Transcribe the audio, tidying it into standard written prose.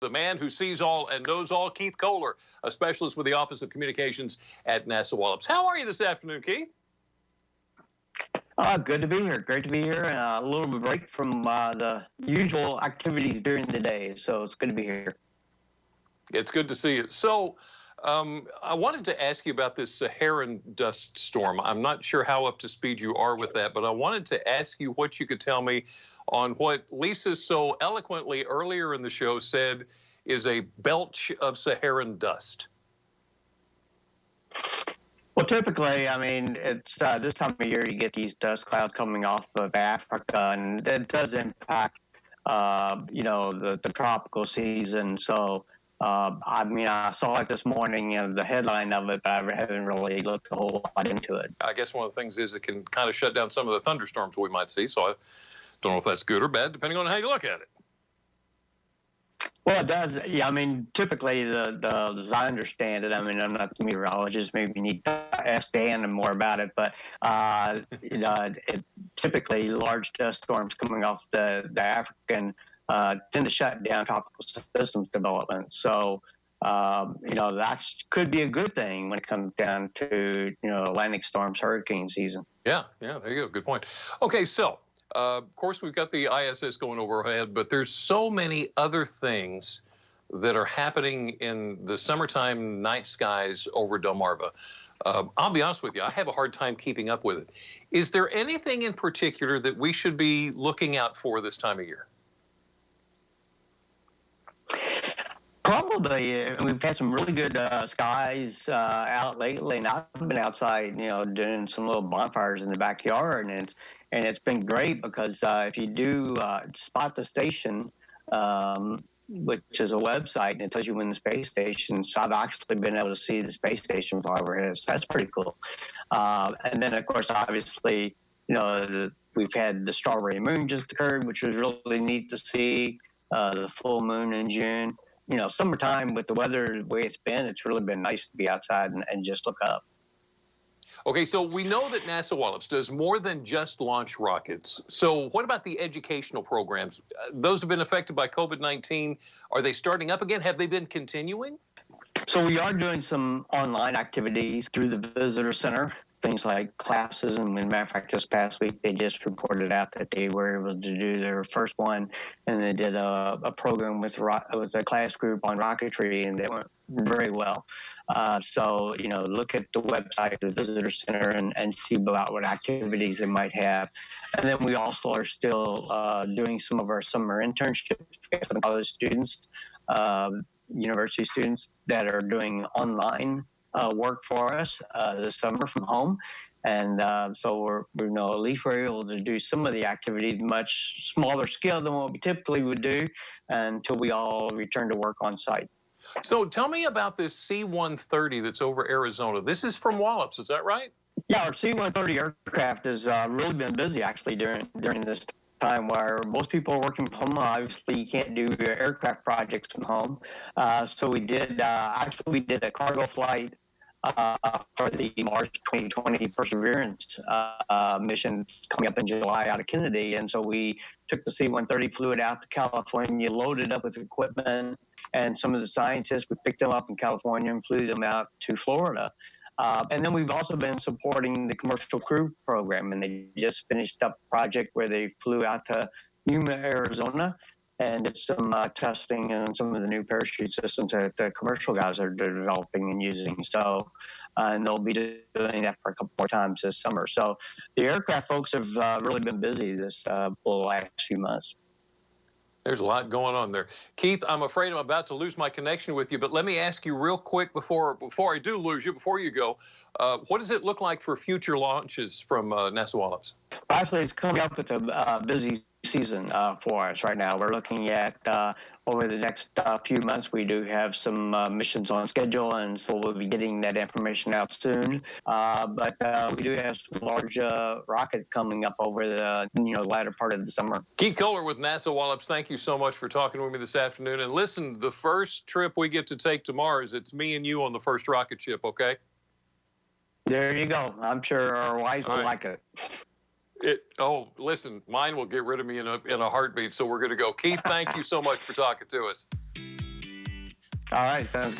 The man who sees all and knows all, Keith Kohler, a specialist with the Office of Communications at NASA Wallops. How are you this afternoon, Keith? Good to be here. Great to be here. A little bit break from the usual activities during the day. So it's good to be here. It's good to see you. So I wanted to ask you about this Saharan dust storm. I'm not sure how up to speed you are with that, but I wanted to ask you what you could tell me on what Lisa so eloquently earlier in the show said is a belch of Saharan dust. Well, typically, I mean, it's this time of year you get these dust clouds coming off of Africa, and it does impact, the tropical season. So, I mean, I saw it this morning, the headline of it, but I haven't really looked a whole lot into it. I guess one of the things is it can kind of shut down some of the thunderstorms we might see. So I don't know if that's good or bad, depending on how you look at it. Well, it does. Yeah, I mean, typically, as I understand it, I mean, I'm not the meteorologist. Maybe you need to ask Dan more about it. But typically, large dust storms coming off the African tend to shut down tropical systems development. So, that could be a good thing when it comes down to Atlantic storms, hurricane season. Yeah, there you go. Good point. Okay, so. Of course, we've got the ISS going overhead, but there's so many other things that are happening in the summertime night skies over Delmarva. I'll be honest with you, I have a hard time keeping up with it. Is there anything in particular that we should be looking out for this time of year? Probably. We've had some really good skies out lately, and I've been outside, doing some little bonfires in the backyard, and it's been great because if you do spot the station, which is a website, and it tells you when the space station. So I've actually been able to see the space station fly overhead. So that's pretty cool. And then, of course, obviously, we've had the strawberry moon just occurred, which was really neat to see. The full moon in June. Summertime with the weather the way it's been, it's really been nice to be outside and just look up. Okay, so we know that NASA Wallops does more than just launch rockets. So what about the educational programs? Those have been affected by COVID-19. Are they starting up again? Have they been continuing? So we are doing some online activities through the visitor center, things like classes. And as a matter of fact, this past week, they just reported out that they were able to do their first one. And they did a program with a class group on rocketry, and they went very well. So, look at the website, the visitor center, and see about what activities they might have. And then we also are still doing some of our summer internships. We have some college students, university students that are doing online work for us this summer from home. And so at least we're able to do some of the activities much smaller scale than what we typically would do until we all return to work on site. So tell me about this C-130 that's over Arizona. This is from Wallops, is that right? Yeah, our C-130 aircraft has really been busy actually during this time where most people are working from home. Obviously, you can't do aircraft projects from home. So we did a cargo flight for the March 2020 Perseverance mission coming up in July out of Kennedy. And so we took the C-130, flew it out to California, loaded up with equipment, and some of the scientists, we picked them up in California and flew them out to Florida. And then we've also been supporting the commercial crew program, and they just finished up a project where they flew out to Yuma, Arizona, and did some testing and some of the new parachute systems that the commercial guys are developing and using. So, and they'll be doing that for a couple more times this summer. So the aircraft folks have really been busy this last few months. There's a lot going on there. Keith, I'm afraid I'm about to lose my connection with you, but let me ask you real quick before I do lose you, before you go, what does it look like for future launches from NASA Wallops? Actually, it's coming up with a busy season for us right now. We're looking at over the next few months, we do have some missions on schedule, and so we'll be getting that information out soon. But we do have some large rocket coming up over the latter part of the summer. Keith Kohler with NASA Wallops, thank you so much for talking with me this afternoon. And listen, the first trip we get to take to Mars, it's me and you on the first rocket ship, okay? There you go. I'm sure our wives will like it. Listen, mine will get rid of me in a heartbeat, so we're going to go. Keith, thank you so much for talking to us. All right, sounds good.